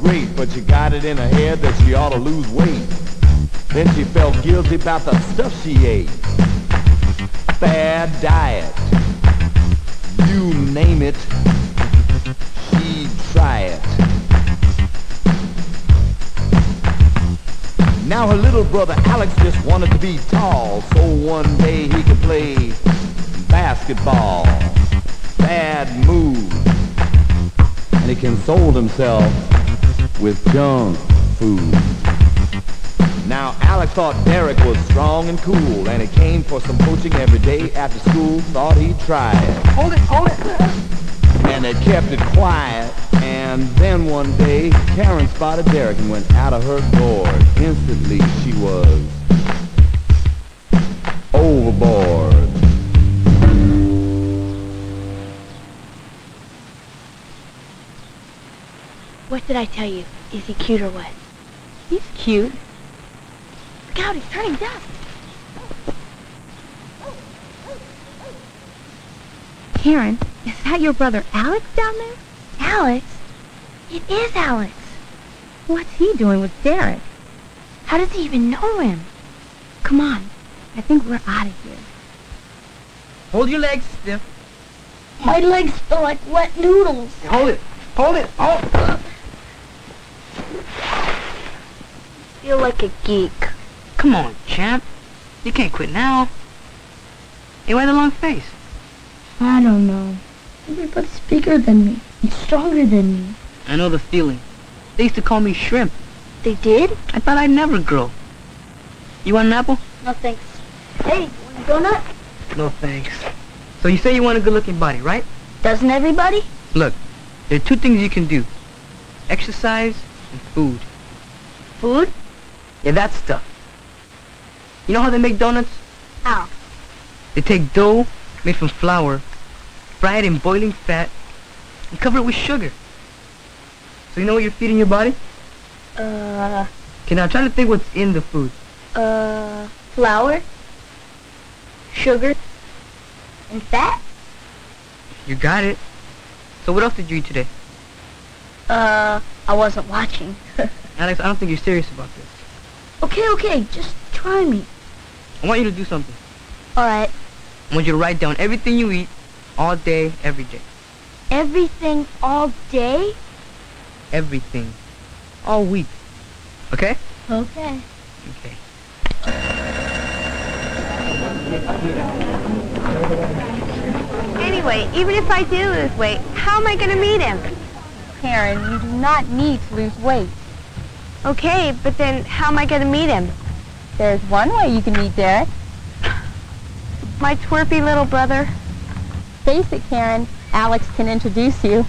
great, but she got it in her head that she ought to lose weight. Then she felt guilty about the stuff she ate. Bad diet. You name it, she'd try it. Now her little brother Alex just wanted to be tall, so one day he could play basketball. Bad mood. And he consoled himself with junk food. Now Alex thought Derek was strong and cool, and he came for some coaching every day after school, thought he'd try it. Hold it! And they kept it quiet, and then one day Karen spotted Derek and went out of her door. Instantly she was overboard. What did I tell you? Is he cute or what? He's cute. Look out, he's turning dust. Karen, is that your brother Alex down there? Alex? It is Alex. What's he doing with Derek? How does he even know him? Come on, I think we're out of here. Hold your legs stiff. My legs feel like wet noodles. Hold it! Oh! Feel like a geek. Come on, champ. You can't quit now. Hey, why the long face? I don't know. Everybody's bigger than me and stronger than me. I know the feeling. They used to call me Shrimp. They did? I thought I'd never grow. You want an apple? No thanks. Hey, want a donut? No thanks. So you say you want a good-looking body, right? Doesn't everybody? Look, there are two things you can do. Exercise and food. Food? Yeah, that stuff. You know how they make donuts? How? They take dough made from flour, fry it in boiling fat, and cover it with sugar. So you know what you're feeding your body? Okay, now try to think what's in the food. Flour, sugar, and fat? You got it. So what else did you eat today? I wasn't watching. Alex, I don't think you're serious about this. Okay, just try me. I want you to do something. Alright. I want you to write down everything you eat, all day, every day. Everything all day? Everything. All week. Okay? Okay. Okay. Anyway, even if I do lose weight, how am I going to meet him? Karen, you do not need to lose weight. Okay, but then how am I going to meet him? There's one way you can meet Derek. My twerpy little brother. Face it, Karen. Alex can introduce you.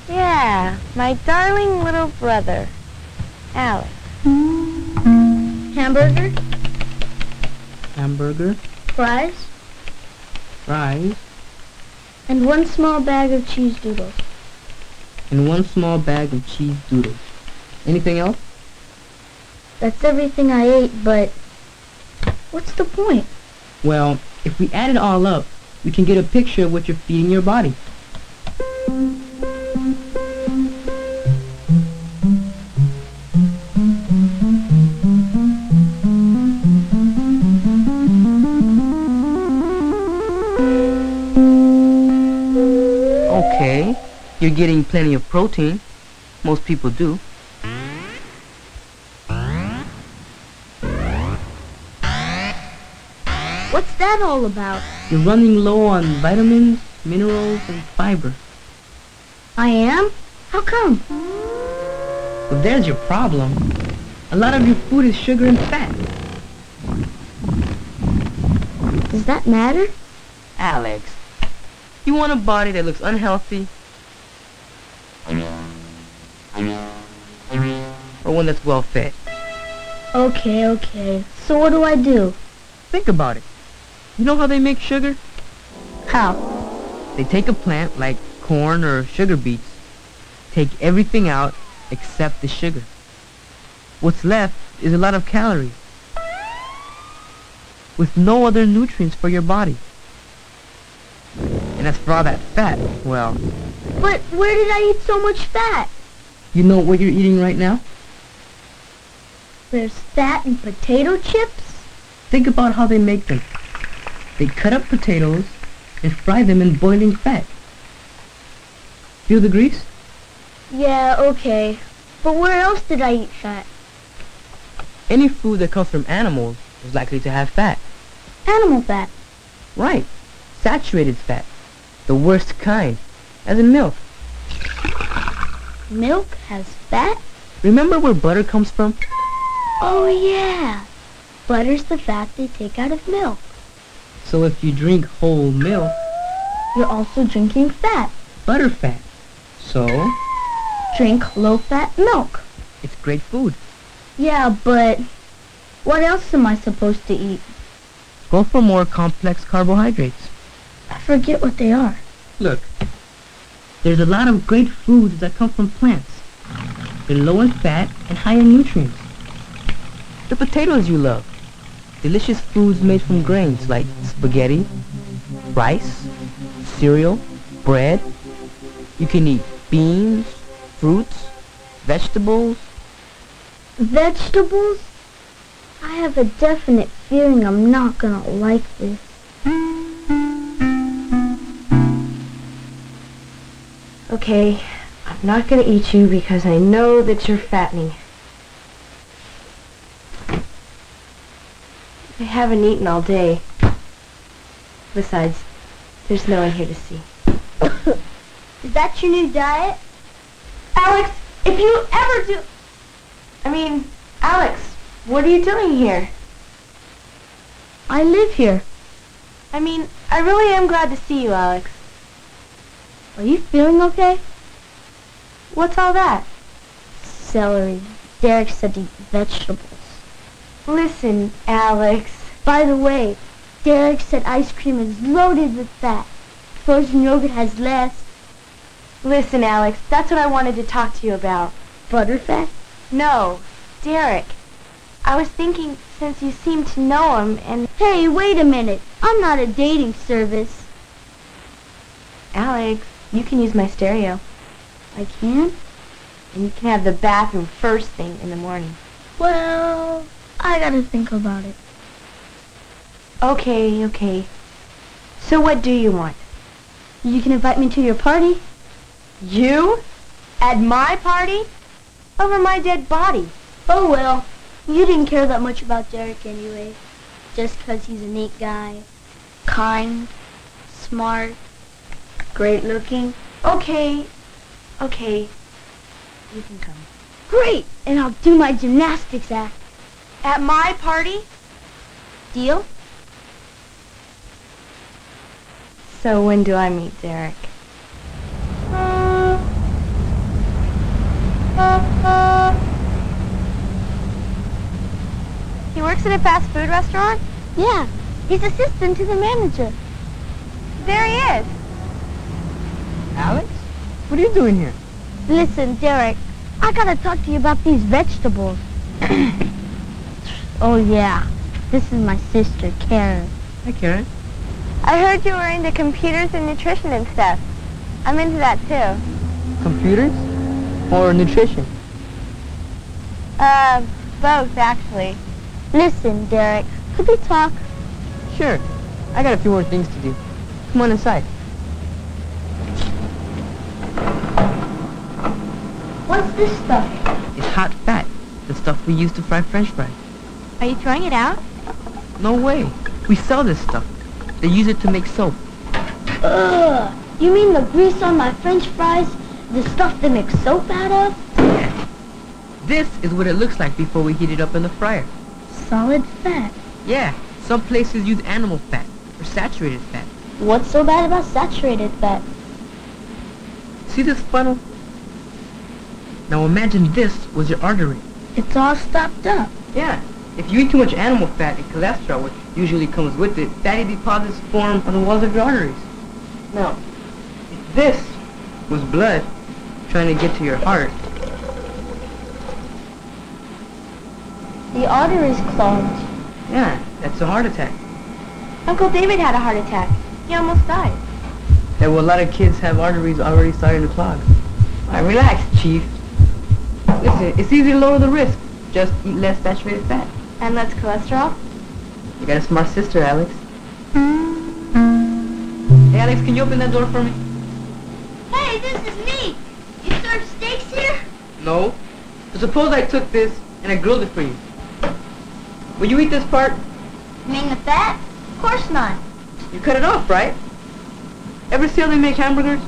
Yeah, my darling little brother, Alex. Hamburger, Hamburger, fries, fries, and one small bag of cheese doodles. and one small bag of cheese doodles. Anything else? That's everything I ate, but what's the point? Well, if we add it all up, we can get a picture of what you're feeding your body. Okay, you're getting plenty of protein. Most people do. What's that all about? You're running low on vitamins, minerals, and fiber. I am? How come? Well, there's your problem. A lot of your food is sugar and fat. Does that matter? Alex, you want a body that looks unhealthy? Or one that's well fed? Okay. So what do I do? Think about it. You know how they make sugar? How? They take a plant like corn or sugar beets, take everything out except the sugar. What's left is a lot of calories, with no other nutrients for your body. And as for all that fat, well, But where did I eat so much fat? You know what you're eating right now? There's fat in potato chips? Think about how they make them. They cut up potatoes and fry them in boiling fat. Feel the grease? Yeah, okay. But where else did I eat fat? Any food that comes from animals is likely to have fat. Animal fat. Right. Saturated fat. The worst kind. As in milk. Milk has fat? Remember where butter comes from? Oh, yeah. Butter's the fat they take out of milk. So if you drink whole milk, You're also drinking fat. butter fat. So, Drink low-fat milk. it's great food. Yeah, but what else am I supposed to eat? Go for more complex carbohydrates. I forget what they are. Look, there's a lot of great foods that come from plants. They're low in fat and high in nutrients. The potatoes you love. Delicious foods made from grains like spaghetti, rice, cereal, bread. You can eat beans, fruits, vegetables. Vegetables? I have a definite feeling I'm not gonna like this. Okay, I'm not gonna eat you because I know that you're fattening. I haven't eaten all day. Besides, there's no one here to see. Is that your new diet? Alex, if you ever do... Alex, what are you doing here? I live here. I really am glad to see you, Alex. Are you feeling okay? What's all that? Celery. Derek said to eat vegetables. Listen, Alex. By the way, Derek said ice cream is loaded with fat. Frozen yogurt has less. Listen, Alex, that's what I wanted to talk to you about. Butterfat? No, Derek. I was thinking, since you seem to know him, and... Hey, wait a minute. I'm not a dating service. Alex, you can use my stereo. I can? And you can have the bathroom first thing in the morning. Well, I gotta think about it. Okay. So what do you want? You can invite me to your party. You? At my party? Over my dead body. Oh well, you didn't care that much about Derek anyway. Just 'cause he's a neat guy. Kind. Smart. Great looking. Okay. You can come. Great! And I'll do my gymnastics act. At my party? Deal? So when do I meet Derek? He works at a fast food restaurant? Yeah. He's assistant to the manager. There he is. Alex? What are you doing here? Listen, Derek, I gotta talk to you about these vegetables. Oh yeah, this is my sister, Karen. Hi, Karen. I heard you were into computers and nutrition and stuff. I'm into that too. Computers? Or nutrition? Both actually. Listen, Derek, could we talk? Sure. I got a few more things to do. Come on inside. What's this stuff? It's hot fat. The stuff we use to fry French fries. Are you throwing it out? No way. We sell this stuff. They use it to make soap. Ugh! You mean the grease on my French fries? The stuff they make soap out of? This is what it looks like before we heat it up in the fryer. Solid fat. Yeah, some places use animal fat or saturated fat. What's so bad about saturated fat? See this funnel? Now imagine this was your artery. It's all stopped up. Yeah, if you eat too much animal fat and cholesterol, which usually comes with it, fatty deposits form on the walls of your arteries. Now, if this was blood trying to get to your heart, The artery's clogged. yeah, that's a heart attack. Uncle David had a heart attack. He almost died. that a lot of kids have arteries already starting to clog. All right, relax, Chief. Listen, it's easy to lower the risk. Just eat less saturated fat. And less cholesterol? You got a smart sister, Alex. Hey, Alex, can you open that door for me? Hey, this is me. You serve steaks here? No. So suppose I took this and I grilled it for you. Will you eat this part? You mean the fat? Of course not. You cut it off, right? Ever see how they make hamburgers?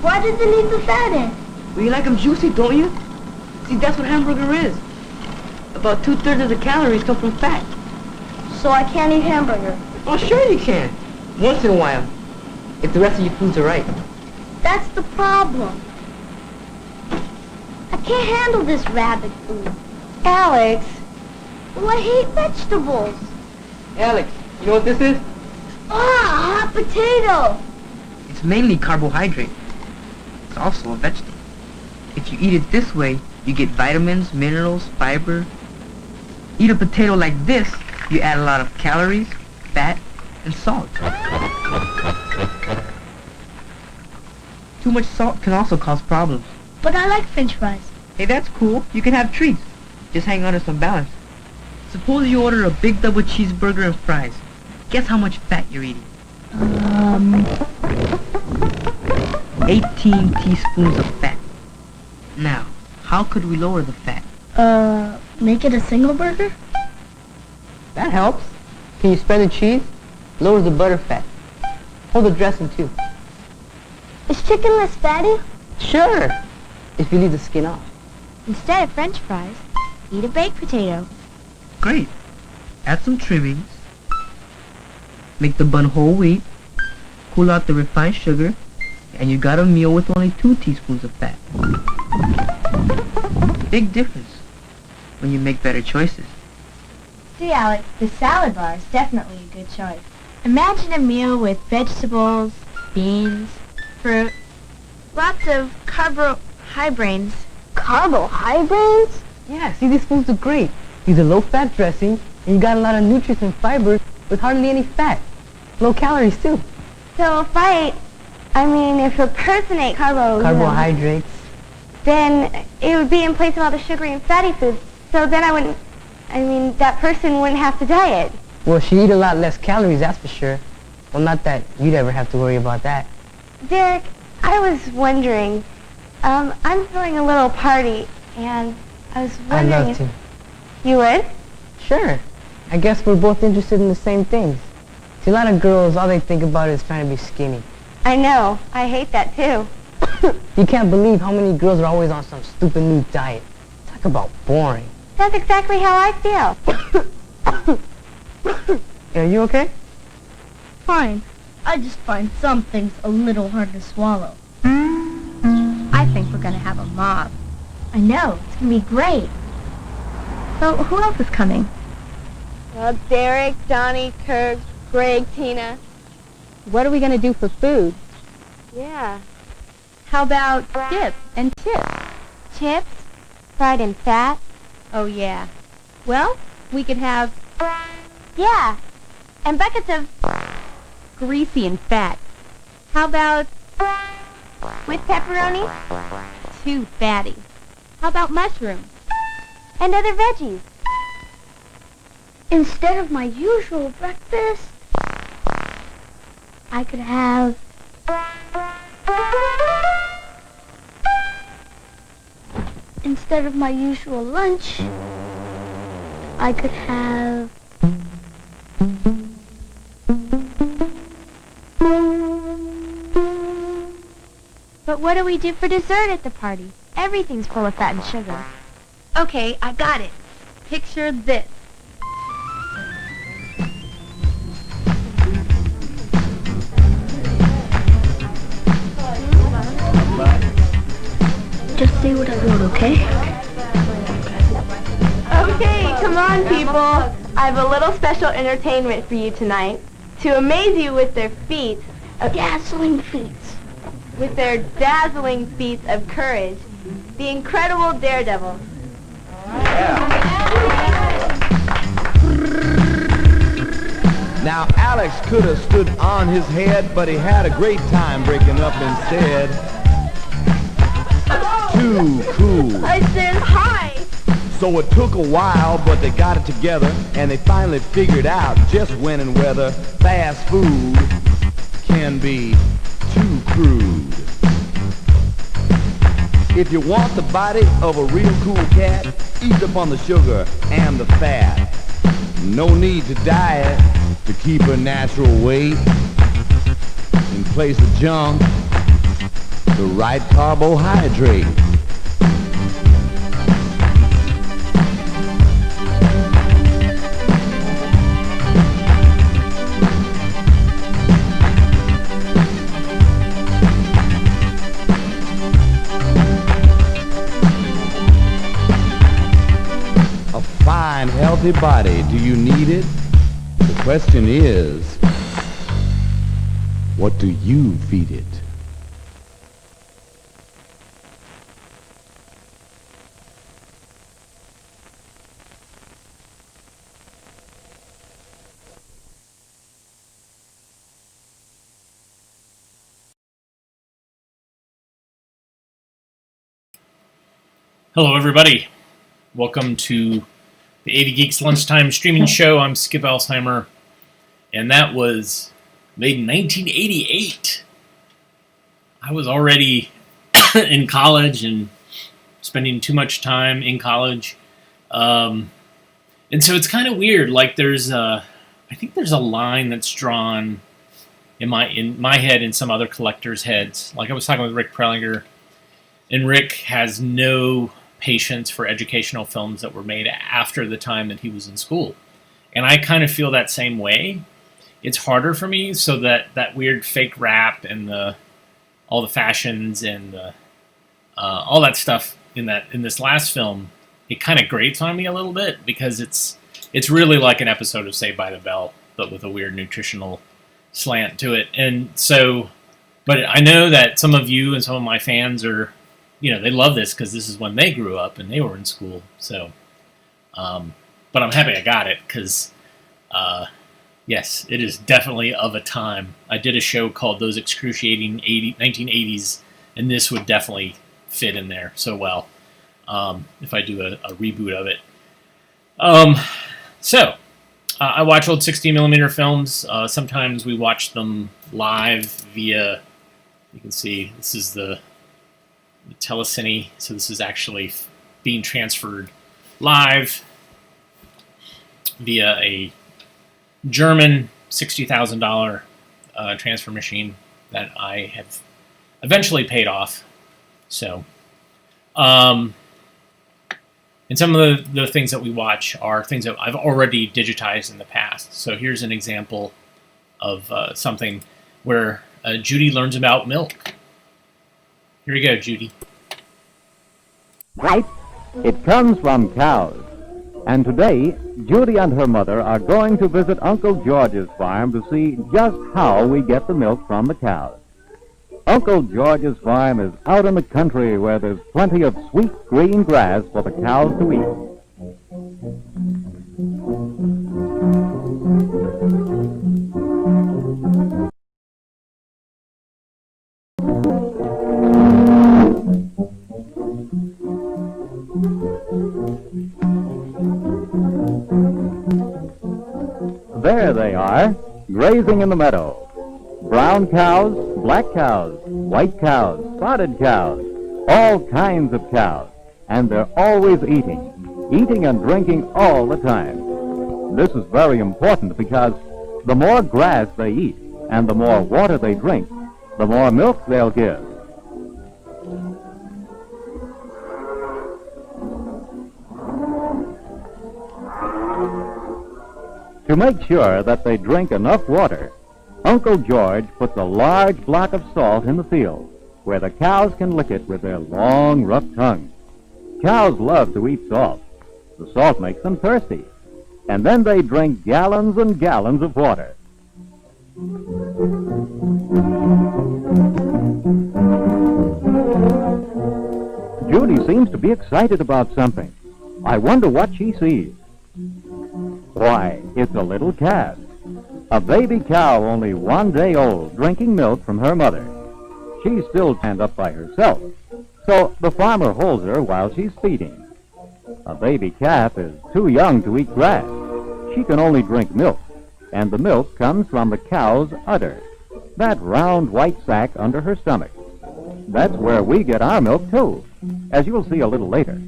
Why did they leave the fat in? Well, you like them juicy, don't you? See, that's what hamburger is. About 2/3 of the calories come from fat. So I can't eat hamburger. Oh, sure you can. Once in a while. If the rest of your foods are right. That's the problem. I can't handle this rabbit food. Alex. Well, I hate vegetables. Alex, you know what this is? Ah, hot potato. It's mainly carbohydrate. It's also a vegetable. If you eat it this way, you get vitamins, minerals, fiber. Eat a potato like this, you add a lot of calories, fat, and salt. Too much salt can also cause problems. But I like French fries. Hey, that's cool. You can have treats. Just hang on to some balance. Suppose you order a big double cheeseburger and fries. Guess how much fat you're eating? 18 teaspoons of fat. Now, how could we lower the fat? Make it a single burger? That helps. Can you spread the cheese? Lowers the butter fat. Hold the dressing too. Is chicken less fatty? Sure, if you leave the skin off. Instead of French fries, eat a baked potato. Great. Add some trimmings. Make the bun whole wheat. Cool out the refined sugar. And you got a meal with only 2 teaspoons of fat. Big difference when you make better choices. See, Alex, the salad bar is definitely a good choice. Imagine a meal with vegetables, beans, fruit, lots of carbohydrates. Carbohydrates? Yeah, see, these foods are great. Use a low-fat dressing, and you got a lot of nutrients and fiber with hardly any fat. Low calories, too. So if a person ate Carbohydrates. then it would be in place of all the sugary and fatty foods. So then that person wouldn't have to diet. Well, she'd eat a lot less calories, that's for sure. Well, not that you'd ever have to worry about that. Derek, I was wondering, I'm throwing a little party, and I was I'd wondering love to. You would? Sure. I guess we're both interested in the same things. See, a lot of girls, all they think about is trying to be skinny. I know. I hate that, too. You can't believe how many girls are always on some stupid new diet. Talk about boring. That's exactly how I feel. Are you okay? Fine. I just find some things a little hard to swallow. I think we're gonna have a mob. I know. It's going to be great. So who else is coming? Well, Derek, Donnie, Kirk, Greg, Tina. What are we gonna do for food? Yeah. How about dip and chips? Chips? Fried and fat? Oh yeah. Well, we could have Yeah. And buckets of... greasy and fat. How about with pepperoni? too fatty? How about mushrooms? And other veggies. Instead of my usual breakfast, I could have instead of my usual lunch, I could have But what do we do for dessert at the party? Everything's full of fat and sugar. Okay, I got it. Picture this. Just say what I wrote, okay? Okay, come on, people. I have a little special entertainment for you tonight. To amaze you with their feats, Dazzling feats. with their dazzling feats of courage, the incredible daredevils. Now Alex could have stood on his head, but he had a great time breaking up instead. Too cool. I said hi. So it took a while, but they got it together, and they finally figured out just when and whether fast food can be too crude. If you want the body of a real cool cat, ease up on the sugar and the fat. No need to diet to keep her natural weight. In place of junk, the right carbohydrate. Fine, healthy body, do you need it? The question is, what do you feed it? Hello, everybody. Welcome to the 80 Geeks Lunchtime streaming show. I'm Skip Alzheimer, and that was made in 1988. I was already in college and spending too much time in college. And so it's kind of weird. Like I think there's a line that's drawn in my head and some other collectors' heads. Like I was talking with Rick Prelinger, and Rick has no patience for educational films that were made after the time that he was in school. And I kind of feel that same way. It's harder for me, so that weird fake rap and all the fashions and all that stuff in this last film, it kind of grates on me a little bit, because it's really like an episode of Saved by the Bell, but with a weird nutritional slant to it. And so, but I know that some of you and some of my fans are, they love this because this is when they grew up and they were in school. So, but I'm happy I got it because, yes, it is definitely of a time. I did a show called Those Excruciating 1980s, and this would definitely fit in there so well if I do a reboot of it. I watch old 16mm films. Sometimes we watch them live via, you can see, this is the telecine, so this is actually being transferred live via a German $60,000 transfer machine that I have eventually paid off. So, and some of the things that we watch are things that I've already digitized in the past. So here's an example of something where Judy learns about milk. Here we go, Judy. Right? It comes from cows. And today, Judy and her mother are going to visit Uncle George's farm to see just how we get the milk from the cows. Uncle George's farm is out in the country where there's plenty of sweet green grass for the cows to eat. There they are, grazing in the meadow. Brown cows, black cows, white cows, spotted cows, all kinds of cows. And they're always eating and drinking all the time. This is very important because the more grass they eat and the more water they drink, the more milk they'll give. To make sure that they drink enough water, Uncle George puts a large block of salt in the field where the cows can lick it with their long, rough tongues. Cows love to eat salt. The salt makes them thirsty. And then they drink gallons and gallons of water. Judy seems to be excited about something. I wonder what she sees. Why, it's a little calf. A baby cow only 1 day old drinking milk from her mother. She's still stand up by herself, so the farmer holds her while she's feeding. A baby calf is too young to eat grass. She can only drink milk, and the milk comes from the cow's udder, that round white sac under her stomach. That's where we get our milk, too, as you'll see a little later.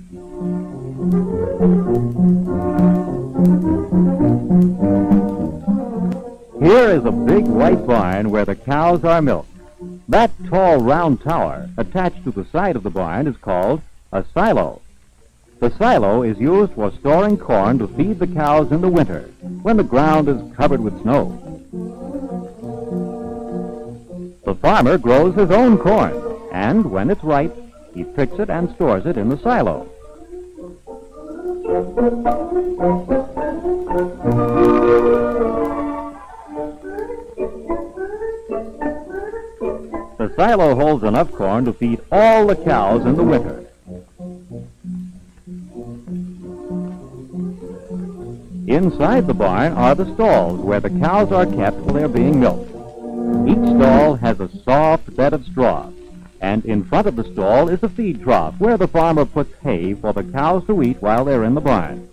Here is a big white barn where the cows are milked. That tall round tower attached to the side of the barn is called a silo. The silo is used for storing corn to feed the cows in the winter when the ground is covered with snow. The farmer grows his own corn, and when it's ripe, he picks it and stores it in the silo. The silo holds enough corn to feed all the cows in the winter. Inside the barn are the stalls where the cows are kept while they're being milked. Each stall has a soft bed of straw, and in front of the stall is a feed trough where the farmer puts hay for the cows to eat while they're in the barn.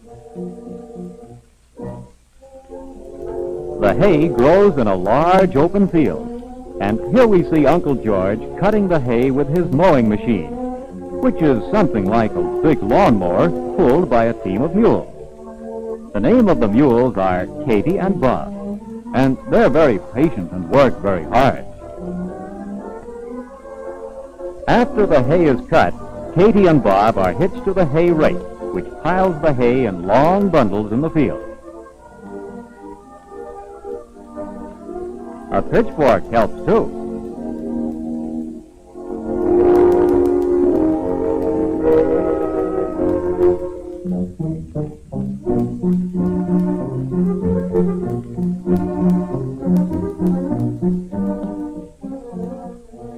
The hay grows in a large open field, and here we see Uncle George cutting the hay with his mowing machine, which is something like a big lawnmower pulled by a team of mules. The name of the mules are Katie and Bob, and they're very patient and work very hard. After the hay is cut, Katie and Bob are hitched to the hay rake, which piles the hay in long bundles in the field. A pitchfork helps too.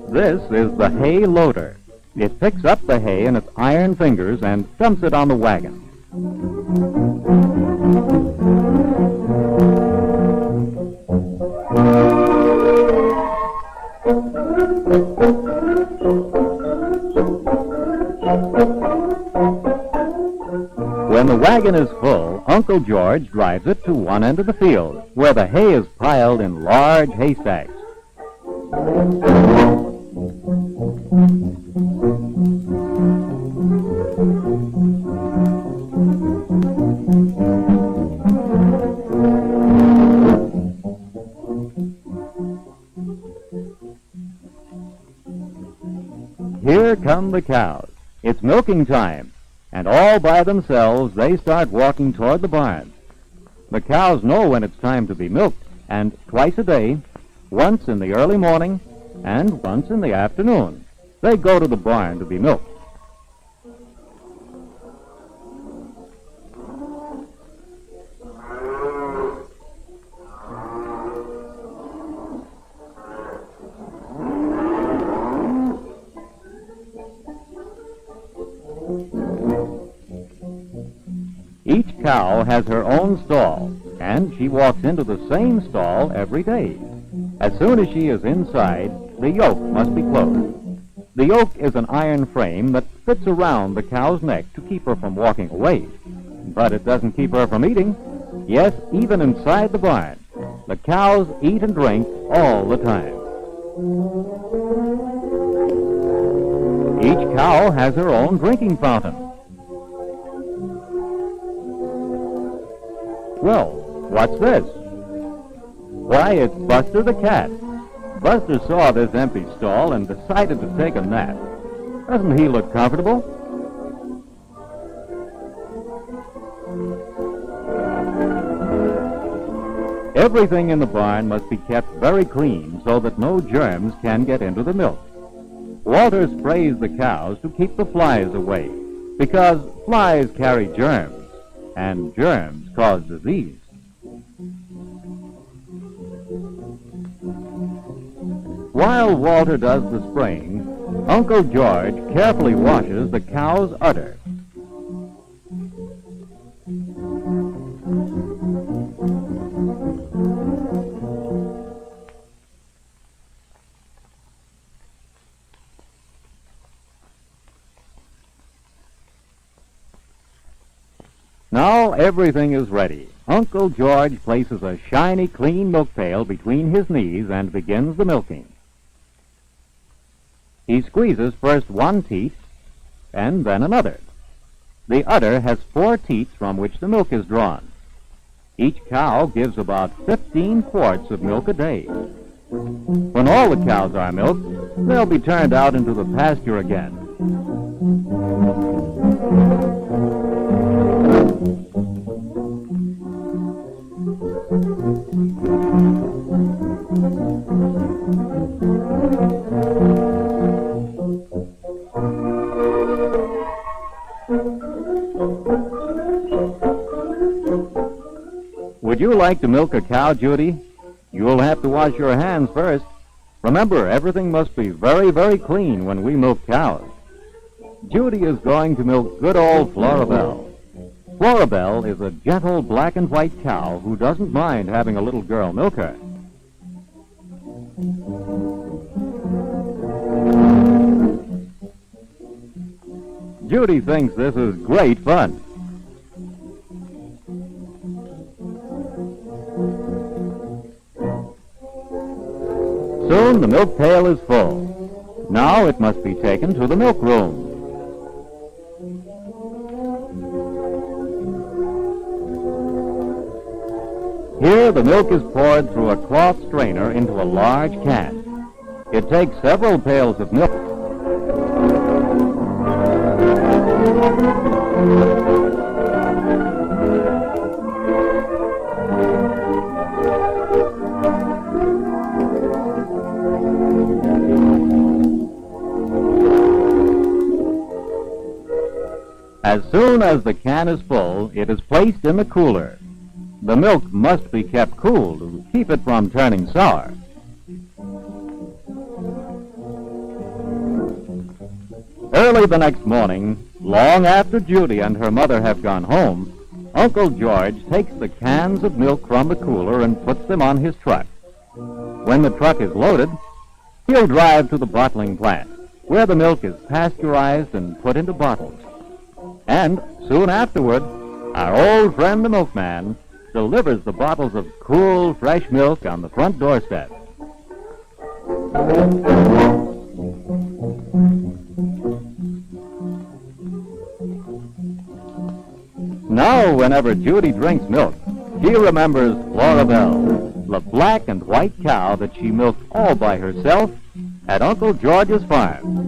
This is the hay loader. It picks up the hay in its iron fingers and dumps it on the wagon. When the wagon is full, Uncle George drives it to one end of the field, where the hay is piled in large haystacks. Here come the cows. It's milking time, and all by themselves they start walking toward the barn. The cows know when it's time to be milked, and twice a day, once in the early morning and once in the afternoon, they go to the barn to be milked. Each cow has her own stall, and she walks into the same stall every day. As soon as she is inside, the yoke must be closed. The yoke is an iron frame that fits around the cow's neck to keep her from walking away. But it doesn't keep her from eating. Yes, even inside the barn, the cows eat and drink all the time. Each cow has her own drinking fountain. Well, what's this? Why, it's Buster the cat. Buster saw this empty stall and decided to take a nap. Doesn't he look comfortable? Everything in the barn must be kept very clean so that no germs can get into the milk. Walter sprays the cows to keep the flies away, because flies carry germs, and germs cause disease. While Walter does the spraying, Uncle George carefully washes the cow's udder. Now everything is ready. Uncle George places a shiny, clean milk pail between his knees and begins the milking. He squeezes first one teat and then another. The udder has 4 teats from which the milk is drawn. Each cow gives about 15 quarts of milk a day. When all the cows are milked, they'll be turned out into the pasture again. Would you like to milk a cow, Judy? You'll have to wash your hands first. Remember, everything must be very, very clean when we milk cows. Judy is going to milk good old Florabelle. Florabelle is a gentle black and white cow who doesn't mind having a little girl milk her. Judy thinks this is great fun. Soon the milk pail is full. Now it must be taken to the milk room. Here the milk is poured through a cloth strainer into a large can. It takes several pails of milk. As soon as the can is full, it is placed in the cooler. The milk must be kept cool to keep it from turning sour. Early the next morning, long after Judy and her mother have gone home, Uncle George takes the cans of milk from the cooler and puts them on his truck. When the truck is loaded, he'll drive to the bottling plant, where the milk is pasteurized and put into bottles. And soon afterward, our old friend the milkman delivers the bottles of cool, fresh milk on the front doorstep. Now, whenever Judy drinks milk, she remembers Florabelle, the black and white cow that she milked all by herself at Uncle George's farm.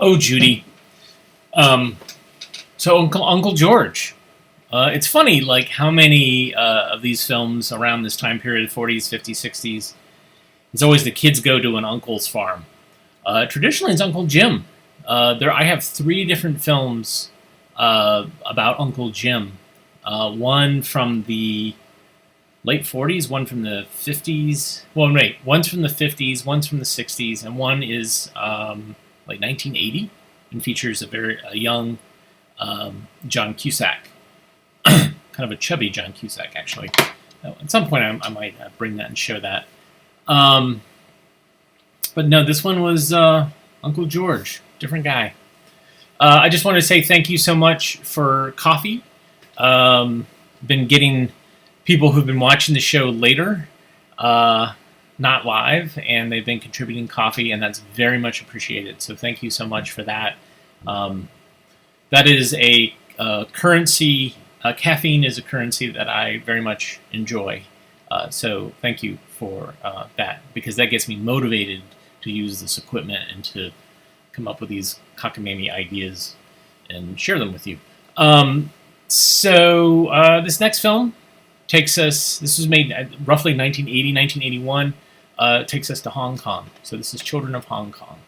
Oh, Judy. So Uncle George. It's funny, like, how many of these films around this time period, 40s, 50s, 60s, it's always the kids go to an uncle's farm. Traditionally, it's Uncle Jim. I have 3 different films about Uncle Jim. One from the late 40s, one from the 50s. Well, wait, one's from the 50s, one's from the 60s, and one is like 1980, and features a young John Cusack, kind of a chubby John Cusack, actually. At some point, I might bring that and show that. But no, this one was Uncle George, different guy. I just want to say thank you so much for coffee. Been getting people who've been watching the show later, not live, and they've been contributing coffee, and that's very much appreciated. So thank you so much for that. That is a currency. Caffeine is a currency that I very much enjoy. So thank you for that, because that gets me motivated to use this equipment and to come up with these cockamamie ideas and share them with you. So this next film takes us, this was made roughly 1980, 1981, takes us to Hong Kong. So this is Children of Hong Kong.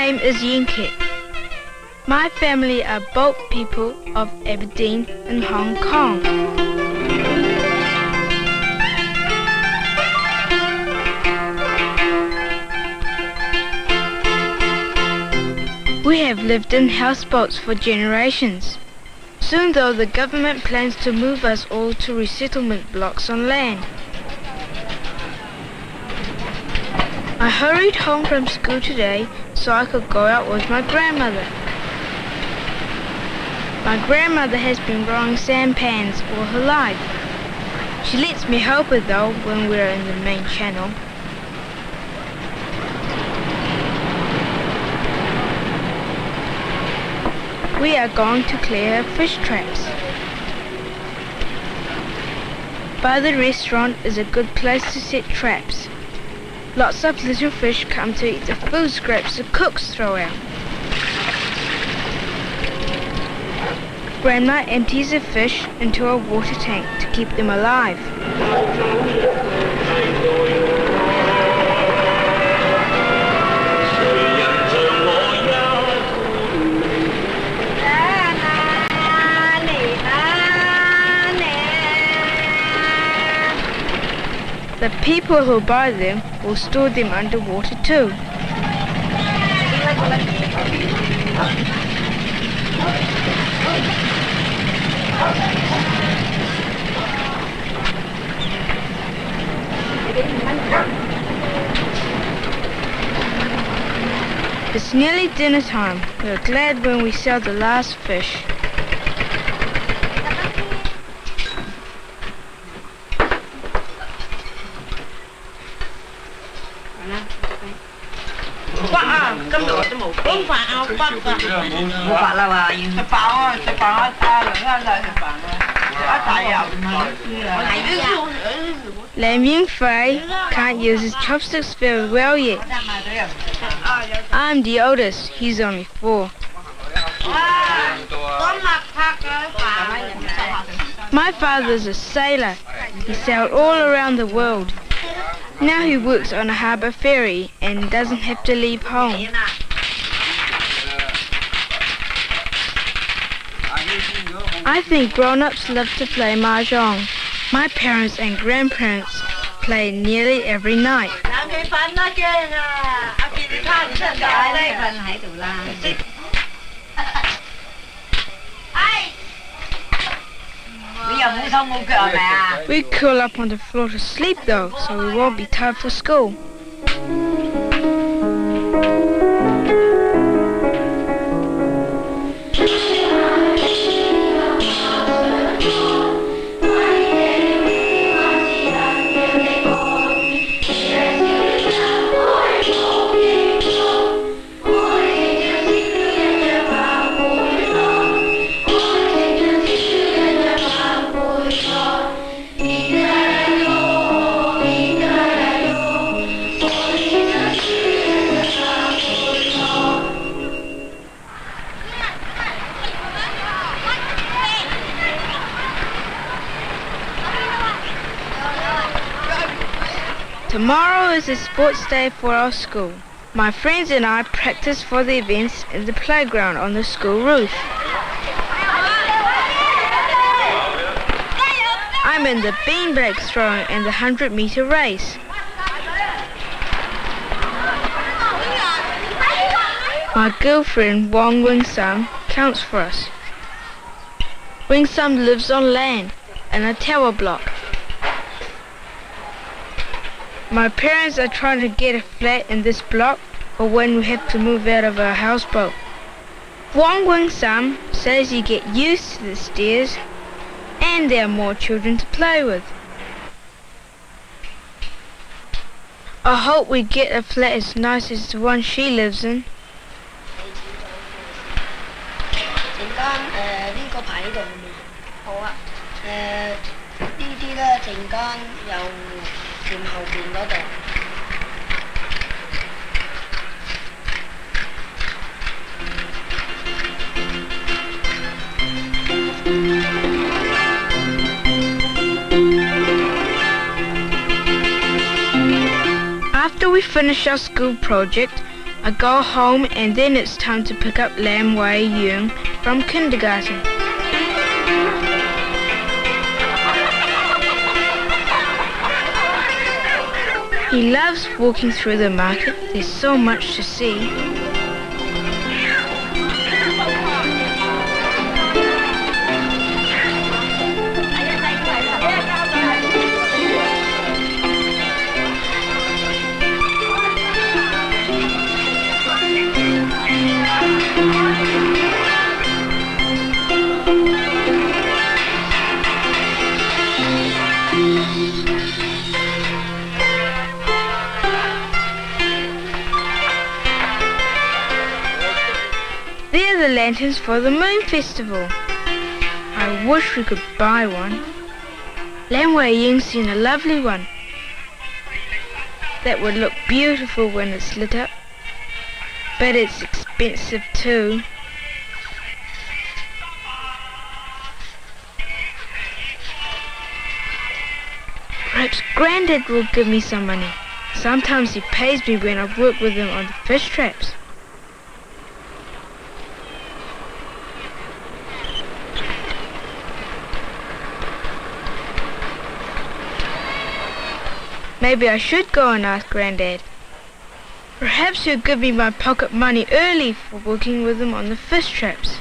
name is Yinkit. My family are boat people of Aberdeen in Hong Kong. We have lived in houseboats for generations. Soon though, the government plans to move us all to resettlement blocks on land. I hurried home from school today so I could go out with my grandmother. My grandmother has been growing sampans all her life. She lets me help her though when we're in the main channel. We are going to clear her fish traps. By the restaurant is a good place to set traps. Lots of little fish come to eat the food scraps the cooks throw out. Grandma empties the fish into a water tank to keep them alive. The people who buy them will store them underwater too. It's nearly dinner time. We're glad when we sell the last fish. Lam Ying Fei can't use his chopsticks very well yet. I'm the oldest, he's only 4. My father's a sailor. He sailed all around the world. Now he works on a harbour ferry and doesn't have to leave home. I think grown-ups love to play mahjong. My parents and grandparents play nearly every night. We curl up on the floor to sleep though, so we won't be tired for school. Tomorrow is a sports day for our school. My friends and I practice for the events in the playground on the school roof. I'm in the beanbag throwing and the 100-meter race. My girlfriend Wong Wing Sam counts for us. Wing Sam lives on land in a tower block. My parents are trying to get a flat in this block for when we have to move out of our houseboat. Wong Wing Sam says you get used to the stairs and there are more children to play with. I hope we get a flat as nice as the one she lives in. After we finish our school project, I go home and then it's time to pick up Lam Wei Yung from kindergarten. He loves walking through the market. There's so much to see. They're the lanterns for the Moon Festival. I wish we could buy one. Lam Wei Ying's seen a lovely one that would look beautiful when it's lit up, but it's expensive too. Perhaps Granddad will give me some money. Sometimes he pays me when I've worked with him on the fish traps. Maybe I should go and ask Granddad. Perhaps he'll give me my pocket money early for working with him on the fish traps.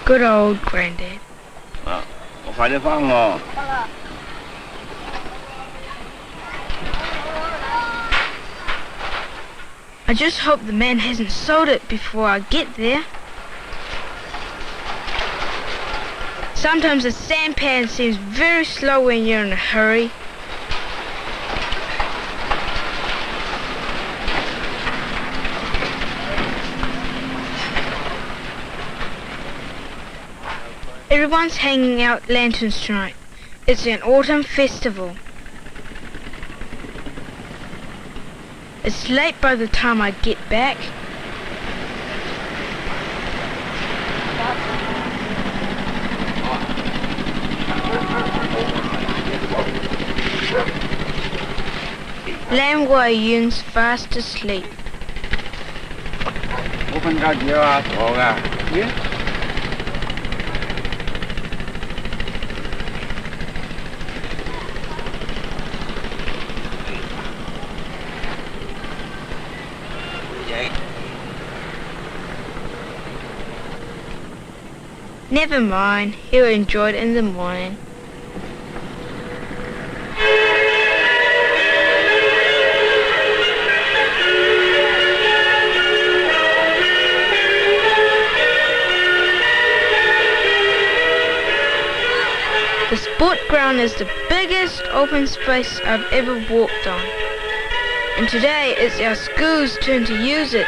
Good old Granddad. I just hope the man hasn't sold it before I get there. Sometimes the sampan seems very slow when you're in a hurry. Everyone's hanging out lanterns tonight. It's an autumn festival. It's late by the time I get back. Lam Wei Yung's fast asleep. Never mind, he'll enjoy it in the morning. The sport ground is the biggest open space I've ever walked on. And today it's our school's turn to use it.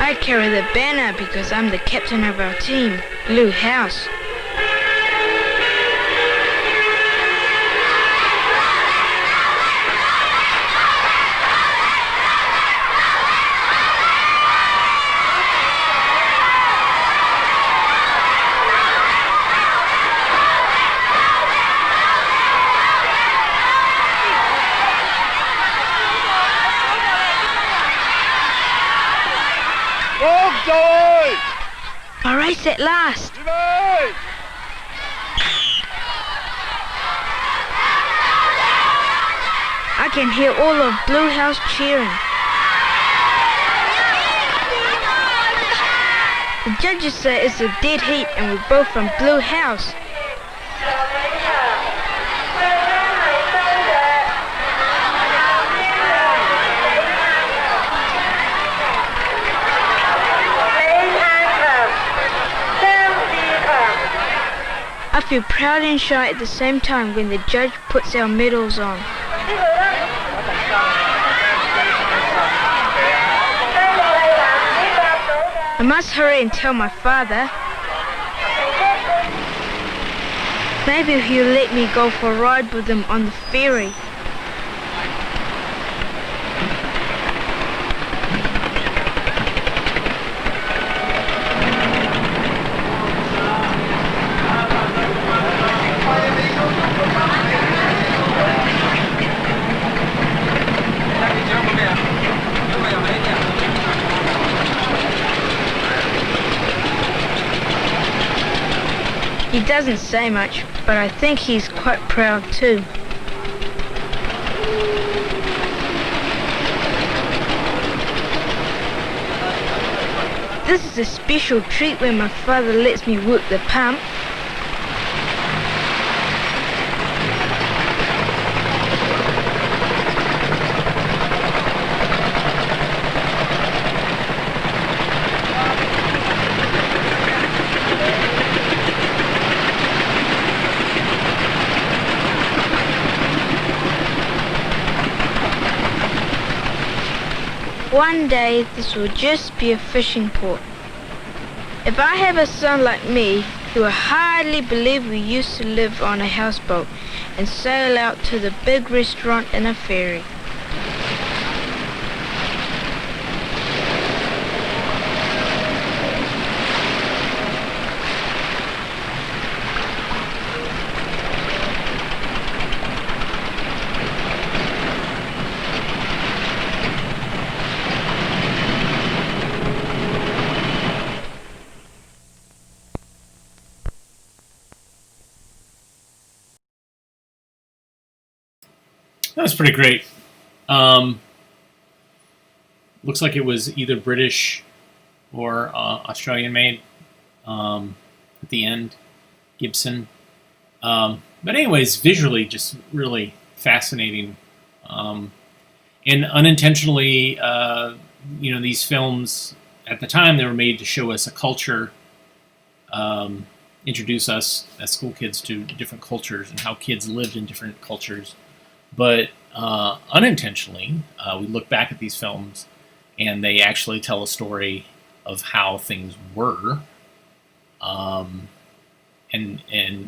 I carry the banner because I'm the captain of our team, Blue House. A race at last. I can hear all of Blue House cheering. The judges say it's a dead heat and we're both from Blue House. feel proud and shy at the same time when the judge puts our medals on. I must hurry and tell my father. Maybe he'll let me go for a ride with him on the ferry. He doesn't say much, but I think he's quite proud too. This is a special treat when my father lets me work the pump. One day, this will just be a fishing port. If I have a son like me, he will hardly believe we used to live on a houseboat and sail out to the big restaurant in a ferry. That was pretty great. Looks like it was either British or Australian made at the end, Gibson. But anyways, visually just really fascinating. And unintentionally, these films, at the time, they were made to show us a culture, introduce us as school kids to different cultures and how kids lived in different cultures. But unintentionally, we look back at these films and they actually tell a story of how things were, and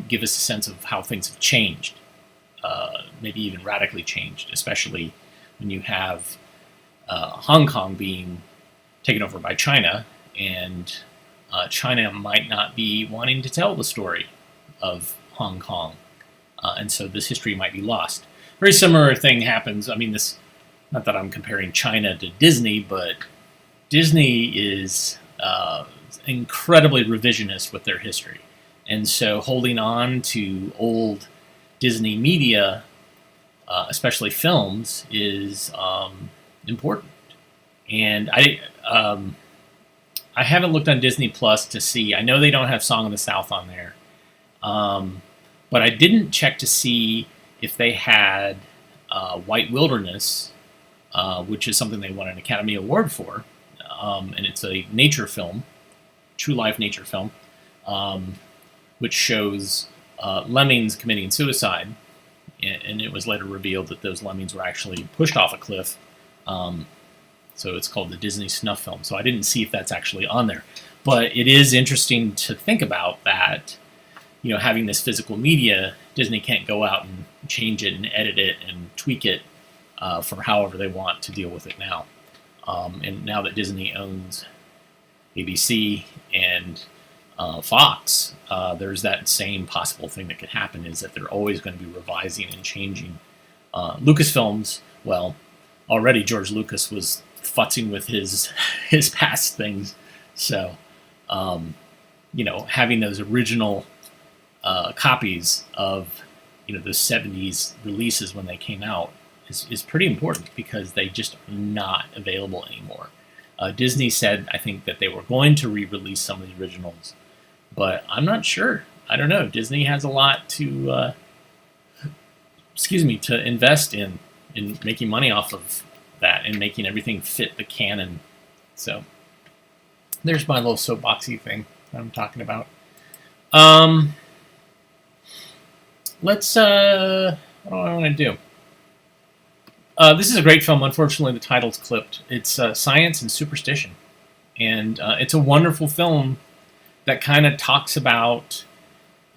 give us a sense of how things have changed, maybe even radically changed, especially when you have Hong Kong being taken over by China, and China might not be wanting to tell the story of Hong Kong, and so this history might be lost. Very similar thing happens. I mean, this, not that I'm comparing China to Disney, but Disney is incredibly revisionist with their history. And so holding on to old Disney media, especially films, is important. And I haven't looked on Disney Plus to see. I know they don't have Song of the South on there. But I didn't check to see if they had White Wilderness, which is something they won an Academy Award for, and it's a nature film, true life nature film, which shows lemmings committing suicide, and it was later revealed that those lemmings were actually pushed off a cliff, so it's called the Disney Snuff Film. So I didn't see if that's actually on there, but it is interesting to think about that. Having this physical media, Disney can't go out and change it and edit it and tweak it for however they want to deal with it now. And now that Disney owns ABC and Fox, there's that same possible thing that could happen, is that they're always going to be revising and changing. Lucasfilms, well, already George Lucas was futzing with his past things. So, having those original copies of those 70s releases when they came out is pretty important, because they just are not available anymore. Disney said, I think, that they were going to re-release some of the originals, but I'm not sure. I don't know. Disney has a lot to invest in making money off of that and making everything fit the canon. So there's my little soapboxy thing that I'm talking about. let's, what do I want to do? This is a great film. Unfortunately, the title's clipped. It's Science and Superstition. And it's a wonderful film that kind of talks about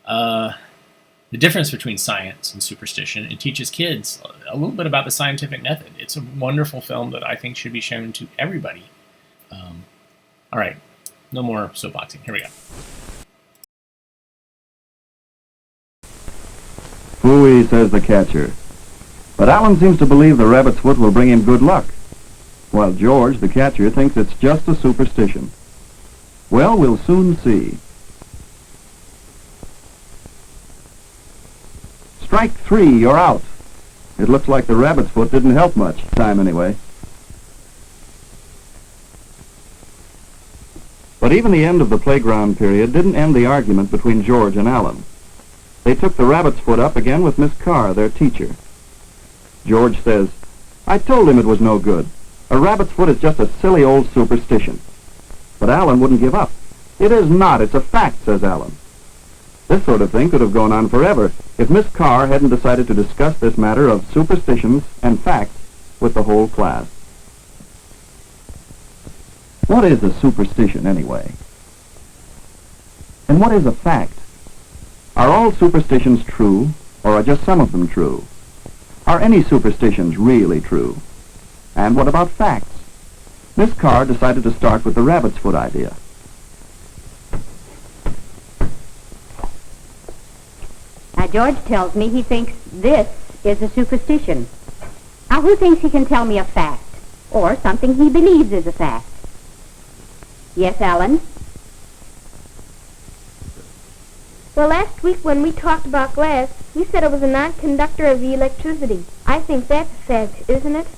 the difference between science and superstition and teaches kids a little bit about the scientific method. It's a wonderful film that I think should be shown to everybody. All right, no more soapboxing. Here we go. Phooey, says the catcher. But Alan seems to believe the rabbit's foot will bring him good luck, while George, the catcher, thinks it's just a superstition. Well, we'll soon see. Strike 3, you're out. It looks like the rabbit's foot didn't help much, time anyway. But even the end of the playground period didn't end the argument between George and Alan. They took the rabbit's foot up again with Miss Carr, their teacher. George says, I told him it was no good. A rabbit's foot is just a silly old superstition. But Alan wouldn't give up. It is not, it's a fact, says Alan. This sort of thing could have gone on forever if Miss Carr hadn't decided to discuss this matter of superstitions and facts with the whole class. What is a superstition, anyway? And what is a fact? Are all superstitions true, or are just some of them true? Are any superstitions really true? And what about facts? Miss Carr decided to start with the rabbit's foot idea. Now, George tells me he thinks this is a superstition. Now, who thinks he can tell me a fact, or something he believes is a fact? Yes, Alan? Well, last week when we talked about glass, you said it was a non-conductor of the electricity. I think that's a fact, isn't it?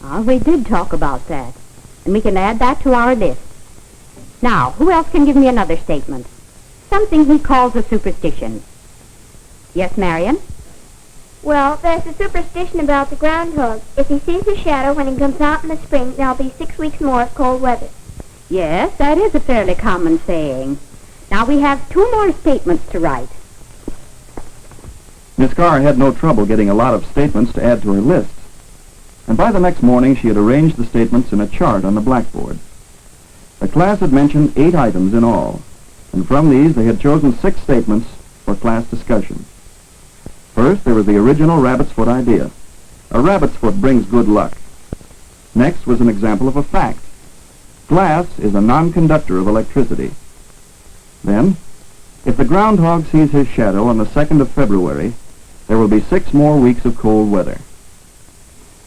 Oh, we did talk about that, and we can add that to our list. Now, who else can give me another statement? Something he calls a superstition. Yes, Marion? Well, there's a superstition about the groundhog. If he sees his shadow when he comes out in the spring, there'll be 6 weeks more of cold weather. Yes, that is a fairly common saying. Now we have 2 more statements to write. Miss Carr had no trouble getting a lot of statements to add to her list. And by the next morning she had arranged the statements in a chart on the blackboard. The class had mentioned 8 items in all, and from these they had chosen 6 statements for class discussion. First, there was the original rabbit's foot idea. A rabbit's foot brings good luck. Next was an example of a fact. Glass is a non-conductor of electricity. Then, if the groundhog sees his shadow on the 2nd of February, there will be 6 more weeks of cold weather.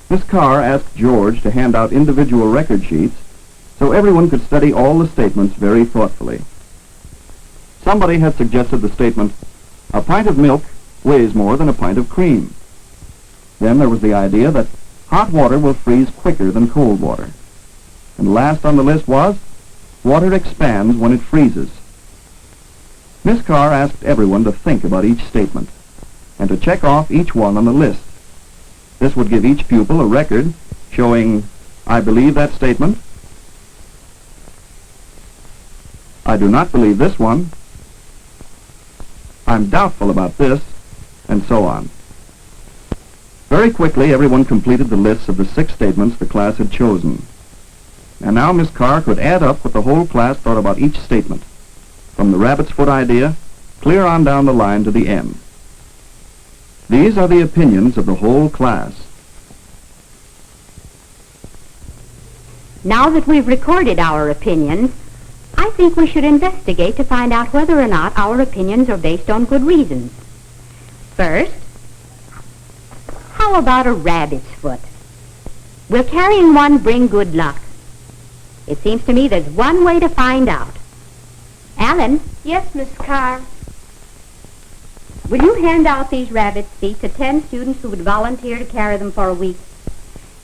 Miss Carr asked George to hand out individual record sheets so everyone could study all the statements very thoughtfully. Somebody had suggested the statement, a pint of milk weighs more than a pint of cream. Then there was the idea that hot water will freeze quicker than cold water. And last on the list was, water expands when it freezes. Miss Carr asked everyone to think about each statement and to check off each one on the list. This would give each pupil a record showing, I believe that statement, I do not believe this one, I'm doubtful about this, and so on. Very quickly, everyone completed the lists of the 6 statements the class had chosen. And now Miss Carr could add up what the whole class thought about each statement, from the rabbit's foot idea, clear on down the line to the end. These are the opinions of the whole class. Now that we've recorded our opinions, I think we should investigate to find out whether or not our opinions are based on good reasons. First, how about a rabbit's foot? Will carrying one bring good luck? It seems to me there's one way to find out. Alan? Yes, Miss Carr. Will you hand out these rabbit's feet to 10 students who would volunteer to carry them for a week?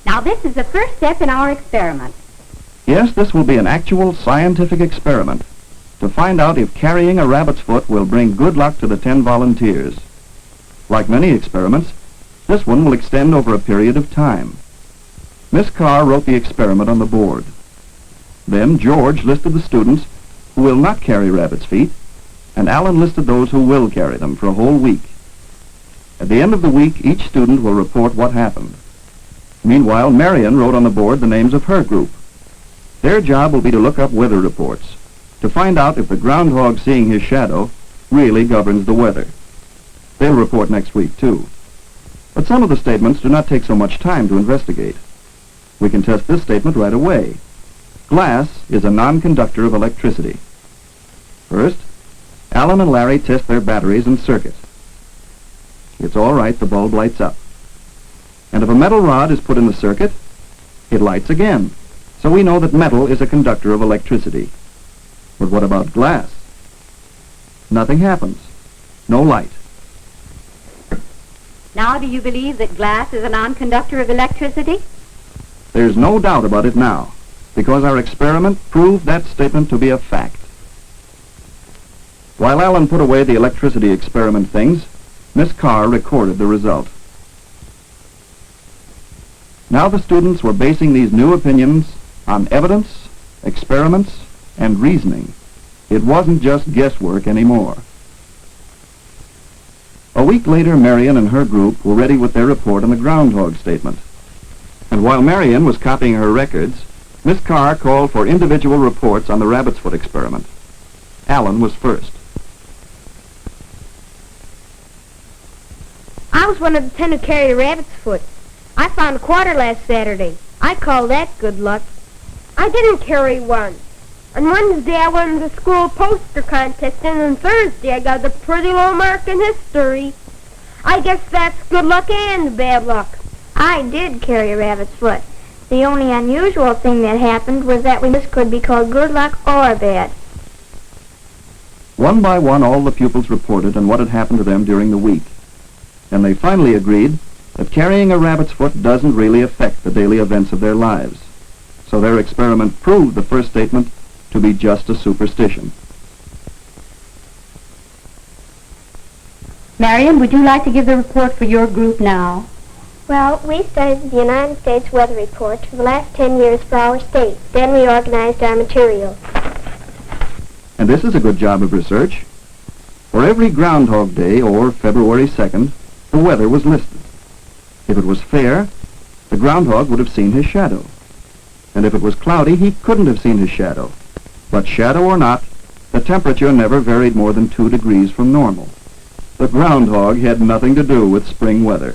Now, this is the first step in our experiment. Yes, this will be an actual scientific experiment to find out if carrying a rabbit's foot will bring good luck to the 10 volunteers. Like many experiments, this one will extend over a period of time. Miss Carr wrote the experiment on the board. Then George listed the students who will not carry rabbit's feet and Alan listed those who will carry them for a whole week. At the end of the week, each student will report what happened. Meanwhile, Marion wrote on the board the names of her group. Their job will be to look up weather reports, to find out if the groundhog seeing his shadow really governs the weather. They'll report next week, too. But some of the statements do not take so much time to investigate. We can test this statement right away. Glass is a non-conductor of electricity. First, Alan and Larry test their batteries and circuit. It's all right, the bulb lights up. And if a metal rod is put in the circuit, it lights again. So we know that metal is a conductor of electricity. But what about glass? Nothing happens. No light. Now, do you believe that glass is a non-conductor of electricity? There's no doubt about it now, because our experiment proved that statement to be a fact. While Alan put away the electricity experiment things, Miss Carr recorded the result. Now the students were basing these new opinions on evidence, experiments, and reasoning. It wasn't just guesswork anymore. A week later, Marion and her group were ready with their report on the groundhog statement. And while Marion was copying her records, Miss Carr called for individual reports on the rabbit's foot experiment. Alan was first. I was one of the 10 who carried a rabbit's foot. I found a quarter last Saturday. I call that good luck. I didn't carry one. On Wednesday I won the school poster contest, and on Thursday I got a pretty low mark in history. I guess that's good luck and bad luck. I did carry a rabbit's foot. The only unusual thing that happened was that this could be called good luck or bad. One by one, all the pupils reported on what had happened to them during the week. And they finally agreed that carrying a rabbit's foot doesn't really affect the daily events of their lives. So their experiment proved the first statement to be just a superstition. Marion, would you like to give the report for your group now? Well, we studied the United States weather report for the last 10 years for our state. Then we organized our material. And this is a good job of research. For every Groundhog Day, or February 2nd, the weather was listed. If it was fair, the groundhog would have seen his shadow. And if it was cloudy, he couldn't have seen his shadow. But shadow or not, the temperature never varied more than 2 degrees from normal. The groundhog had nothing to do with spring weather.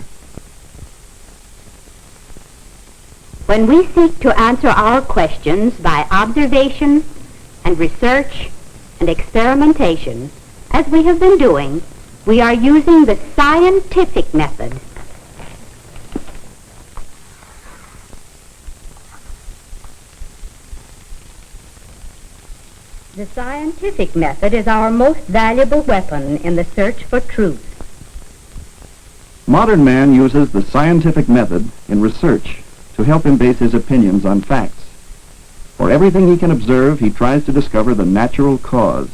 When we seek to answer our questions by observation and research and experimentation, as we have been doing, we are using the scientific method. The scientific method is our most valuable weapon in the search for truth. Modern man uses the scientific method in research to help him base his opinions on facts. For everything he can observe, he tries to discover the natural cause.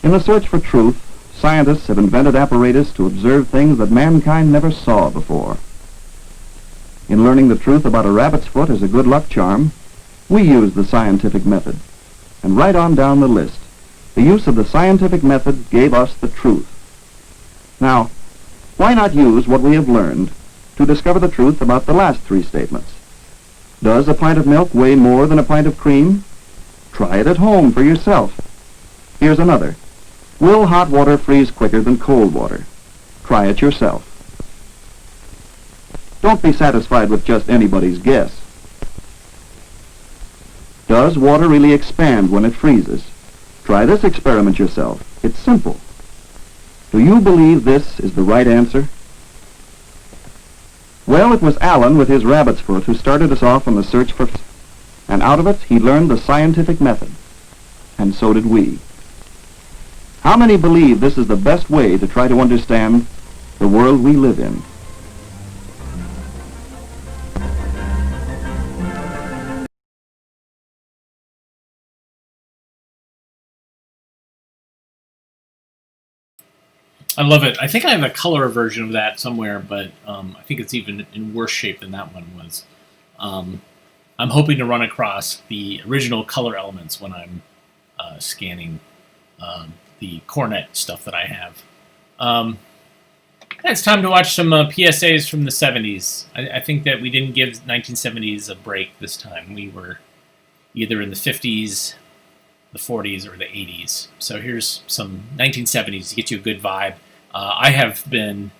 In the search for truth, scientists have invented apparatus to observe things that mankind never saw before. In learning the truth about a rabbit's foot as a good luck charm, we use the scientific method. And right on down the list, the use of the scientific method gave us the truth. Now, why not use what we have learned to discover the truth about the last 3 statements? Does a pint of milk weigh more than a pint of cream? Try it at home for yourself. Here's another. Will hot water freeze quicker than cold water? Try it yourself. Don't be satisfied with just anybody's guess. Does water really expand when it freezes? Try this experiment yourself. It's simple. Do you believe this is the right answer? Well, it was Alan with his rabbit's foot who started us off on the search for... And out of it, he learned the scientific method. And so did we. How many believe this is the best way to try to understand the world we live in? I love it. I think I have a color version of that somewhere, but I think it's even in worse shape than that one was. I'm hoping to run across the original color elements when I'm scanning the cornet stuff that I have. It's time to watch some PSAs from the 70s. I think that we didn't give 1970s a break this time. We were either in the 50s, the 40s, or the 80s. So here's some 1970s to get you a good vibe. I have been,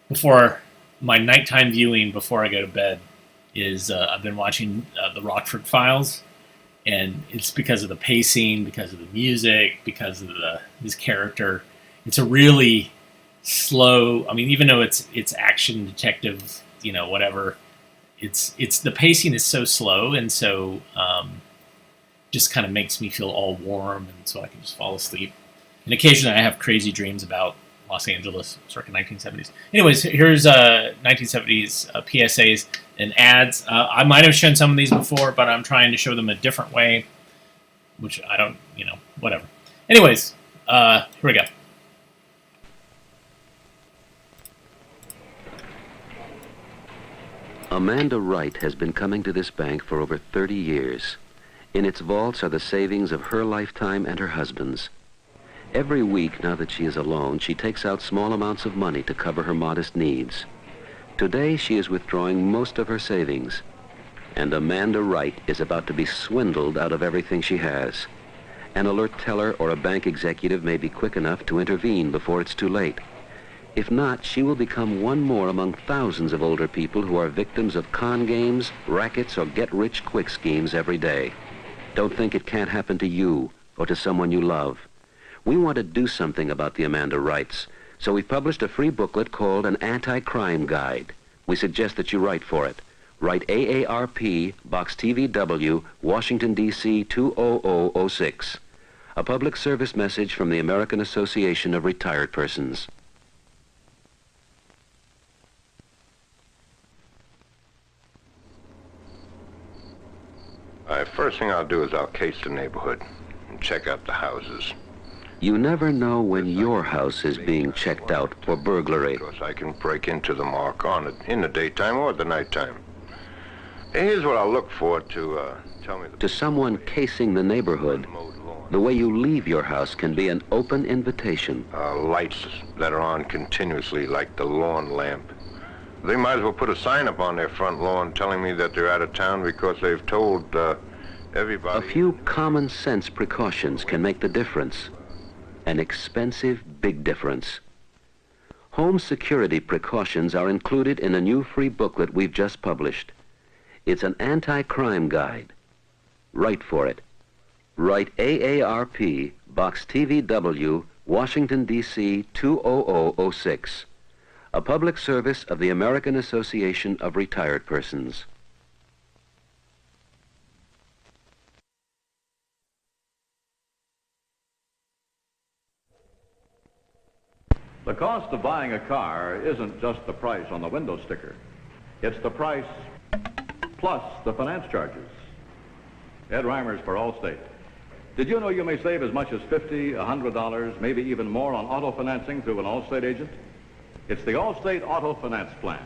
before my nighttime viewing, before I go to bed, I've been watching the Rockford Files. And it's because of the pacing, because of the music, because of his character. It's a really slow. I mean, even though it's action detective, whatever. It's the pacing is so slow, and so just kind of makes me feel all warm, and so I can just fall asleep. And occasionally, I have crazy dreams about Los Angeles, circa 1970s. Anyways, here's 1970s PSAs and ads. I might have shown some of these before, but I'm trying to show them a different way, which I don't, whatever. Anyways, here we go. Amanda Wright has been coming to this bank for over 30 years. In its vaults are the savings of her lifetime and her husband's. Every week, now that she is alone, she takes out small amounts of money to cover her modest needs. Today, she is withdrawing most of her savings, and Amanda Wright is about to be swindled out of everything she has. An alert teller or a bank executive may be quick enough to intervene before it's too late. If not, she will become one more among thousands of older people who are victims of con games, rackets, or get-rich-quick schemes every day. Don't think it can't happen to you or to someone you love. We want to do something about the Amanda Wrights, so we've published a free booklet called an Anti-Crime Guide. We suggest that you write for it. Write AARP, Box TVW, Washington, D.C. 20006. A public service message from the American Association of Retired Persons. First thing I'll do is I'll case the neighborhood and check out the houses. You never know when your house is being checked out for burglary. Because I can break into the mark on it in the daytime or the nighttime. Here's what I'll look for to tell me. To someone casing the neighborhood, the way you leave your house can be an open invitation. Lights that are on continuously, like the lawn lamp. They might as well put a sign up on their front lawn telling me that they're out of town because they've told everybody. A few common sense precautions can make the difference. An expensive, big difference. Home security precautions are included in a new free booklet we've just published. It's an anti-crime guide. Write for it. Write AARP, Box TVW, Washington, D.C. 20006. A public service of the American Association of Retired Persons. The cost of buying a car isn't just the price on the window sticker. It's the price plus the finance charges. Ed Reimers for Allstate. Did you know you may save as much as $50, $100, maybe even more on auto financing through an Allstate agent? It's the Allstate Auto Finance Plan.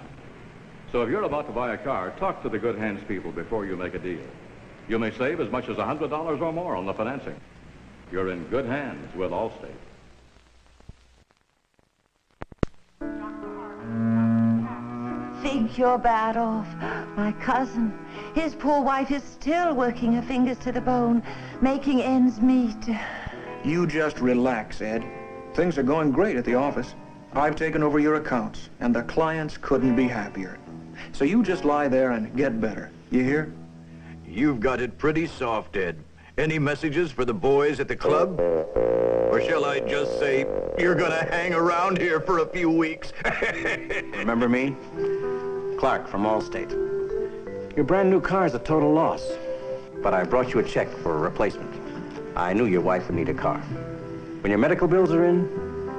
So if you're about to buy a car, talk to the good hands people before you make a deal. You may save as much as $100 or more on the financing. You're in good hands with Allstate. Think you're bad off. My cousin, his poor wife is still working her fingers to the bone, making ends meet. You just relax, Ed. Things are going great at the office. I've taken over your accounts, and the clients couldn't be happier. So you just lie there and get better. You hear? You've got it pretty soft, Ed. Any messages for the boys at the club? Or shall I just say, you're gonna hang around here for a few weeks? Remember me? Clark from Allstate. Your brand new car's a total loss, but I brought you a check for a replacement. I knew your wife would need a car. When your medical bills are in,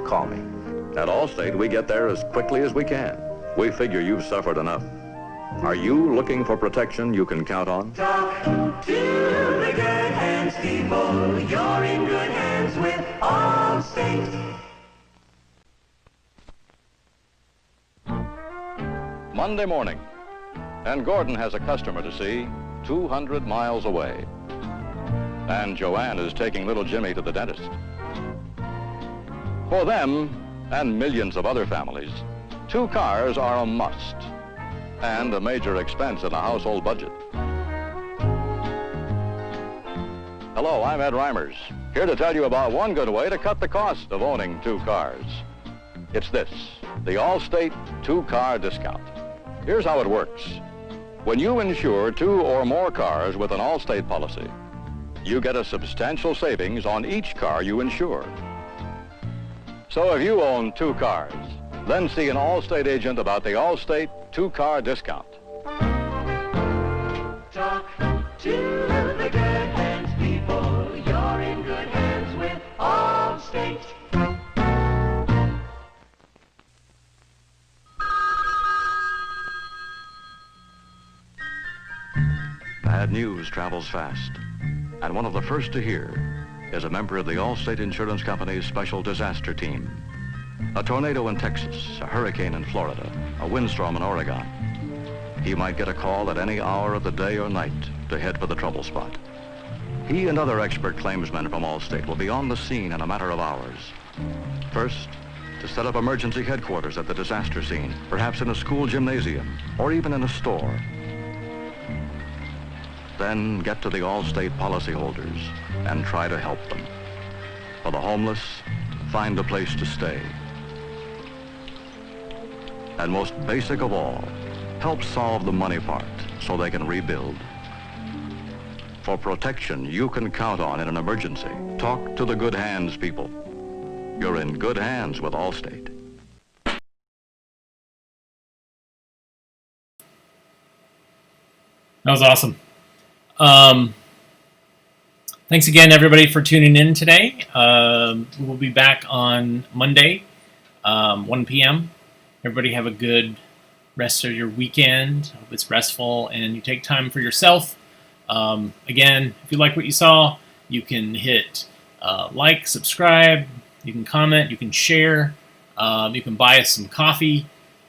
call me. At Allstate, we get there as quickly as we can. We figure you've suffered enough. Are you looking for protection you can count on? Talk to the good hands people. You're in good hands with Allstate. Monday morning, and Gordon has a customer to see 200 miles away. And Joanne is taking little Jimmy to the dentist. For them, and millions of other families, 2 cars are a must, and a major expense in a household budget. Hello, I'm Ed Reimers, here to tell you about one good way to cut the cost of owning 2 cars. It's this, the Allstate 2-car discount. Here's how it works. When you insure 2 or more cars with an Allstate policy, you get a substantial savings on each car you insure. So if you own 2 cars, then see an Allstate agent about the Allstate 2-car discount. Talk to the good hands people. You're in good hands with Allstate. Bad news travels fast, and one of the first to hear is a member of the Allstate Insurance Company's special disaster team. A tornado in Texas, a hurricane in Florida, a windstorm in Oregon. He might get a call at any hour of the day or night to head for the trouble spot. He and other expert claimsmen from Allstate will be on the scene in a matter of hours. First, to set up emergency headquarters at the disaster scene, perhaps in a school gymnasium or even in a store. Then get to the Allstate policyholders and try to help them. For the homeless, find a place to stay. And most basic of all, help solve the money part so they can rebuild. For protection you can count on in an emergency, talk to the good hands people. You're in good hands with Allstate. That was awesome. Thanks again, everybody, for tuning in today. We'll be back on Monday, 1 p.m. Everybody have a good rest of your weekend. Hope it's restful and you take time for yourself. Again, if you like what you saw, you can hit like, subscribe, you can comment, you can share, you can buy us some coffee,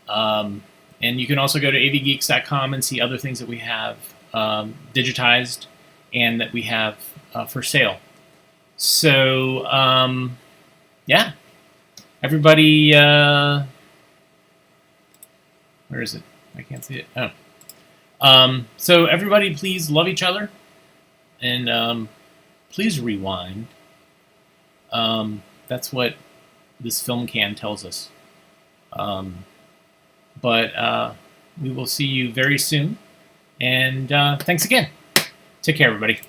and you can also go to avgeeks.com and see other things that we have digitized and that we have for sale. So, yeah, everybody, where is it? I can't see it. Oh. So everybody, please love each other, and please rewind. That's what this film can tells us. But we will see you very soon, and thanks again. Take care, everybody.